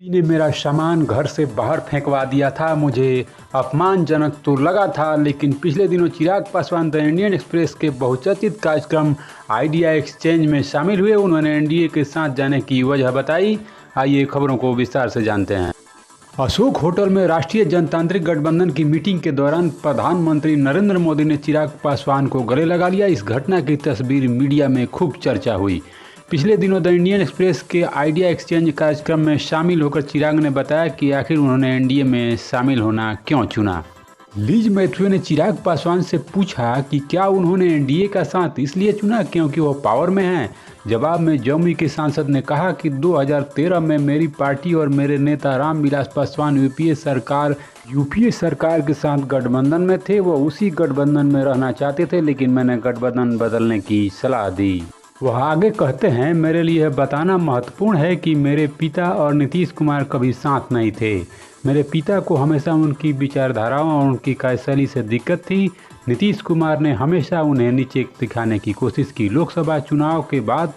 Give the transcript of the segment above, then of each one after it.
ने मेरा सामान घर से बाहर फेंकवा दिया था। मुझे अपमानजनक तो लगा था, लेकिन पिछले दिनों Chirag Paswan the Indian express के बहुचर्चित कार्यक्रम आइडिया एक्सचेंज में शामिल हुए। उन्होंने एनडीए के साथ जाने की वजह बताई। आइए खबरों को विस्तार से जानते हैं। अशोक होटल में राष्ट्रीय जनतांत्रिक गठबंधन की मीटिंग के दौरान प्रधानमंत्री नरेंद्र मोदी ने चिराग पासवान को गले लगा लिया। इस घटना की तस्वीर मीडिया में खूब चर्चा हुई। पिछले दिनों द इंडियन एक्सप्रेस के आइडिया एक्सचेंज कार्यक्रम में शामिल होकर चिराग ने बताया कि आखिर उन्होंने एनडीए में शामिल होना क्यों चुना। लीज मैथ्यू ने चिराग पासवान से पूछा कि क्या उन्होंने एनडीए का साथ इसलिए चुना क्योंकि वो पावर में हैं। जवाब में जमुई के सांसद ने कहा कि 2013 में मेरी पार्टी और मेरे नेता रामविलास पासवान यूपीए सरकार के साथ गठबंधन में थे। वो उसी गठबंधन में रहना चाहते थे, लेकिन मैंने गठबंधन बदलने की सलाह दी। वह आगे कहते हैं, मेरे लिए बताना महत्वपूर्ण है कि मेरे पिता और नीतीश कुमार कभी साथ नहीं थे। मेरे पिता को हमेशा उनकी विचारधाराओं और उनकी कार्यशैली से दिक्कत थी। नीतीश कुमार ने हमेशा उन्हें नीचे दिखाने की कोशिश की। लोकसभा चुनाव के बाद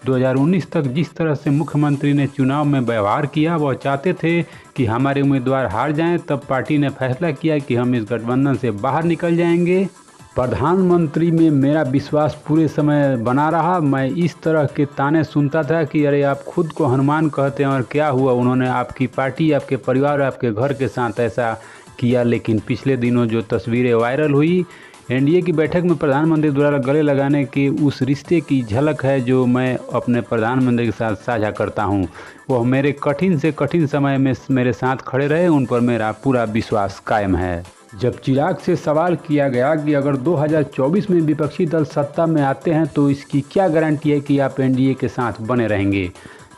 2019 तक जिस तरह से मुख्यमंत्री ने चुनाव में व्यवहार किया, वह चाहते थे कि हमारे उम्मीदवार हार जाएं। तब पार्टी ने फैसला किया कि हम इस गठबंधन से बाहर निकल जाएंगे। प्रधानमंत्री में मेरा विश्वास पूरे समय बना रहा। मैं इस तरह के ताने सुनता था कि अरे आप खुद को हनुमान कहते हैं और क्या हुआ, उन्होंने आपकी पार्टी, आपके परिवार, आपके घर के साथ ऐसा किया। लेकिन पिछले दिनों जो तस्वीरें वायरल हुई, एनडीए की बैठक में प्रधानमंत्री द्वारा गले लगाने के उस रिश्ते की झलक है जो मैं अपने प्रधानमंत्री के साथ साझा करता हूं। वह मेरे कठिन से कठिन समय में मेरे साथ खड़े रहे, उन पर मेरा पूरा विश्वास कायम है। जब चिराग से सवाल किया गया कि अगर 2024 में विपक्षी दल सत्ता में आते हैं तो इसकी क्या गारंटी है कि आप एनडीए के साथ बने रहेंगे,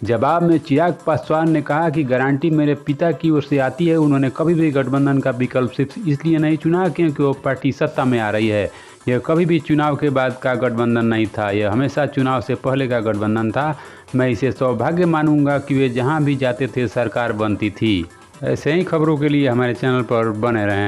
जवाब में चिराग पासवान ने कहा कि गारंटी मेरे पिता की ओर से आती है। उन्होंने कभी भी गठबंधन का विकल्प सिर्फ इसलिए नहीं चुना क्योंकि वो पार्टी सत्ता में आ रही है। यह कभी भी चुनाव के बाद का गठबंधन नहीं था, यह हमेशा चुनाव से पहले का गठबंधन था। मैं इसे सौभाग्य मानूंगा कि वे जहाँ भी जाते थे सरकार बनती थी। ऐसे ही खबरों के लिए हमारे चैनल पर बने रहें।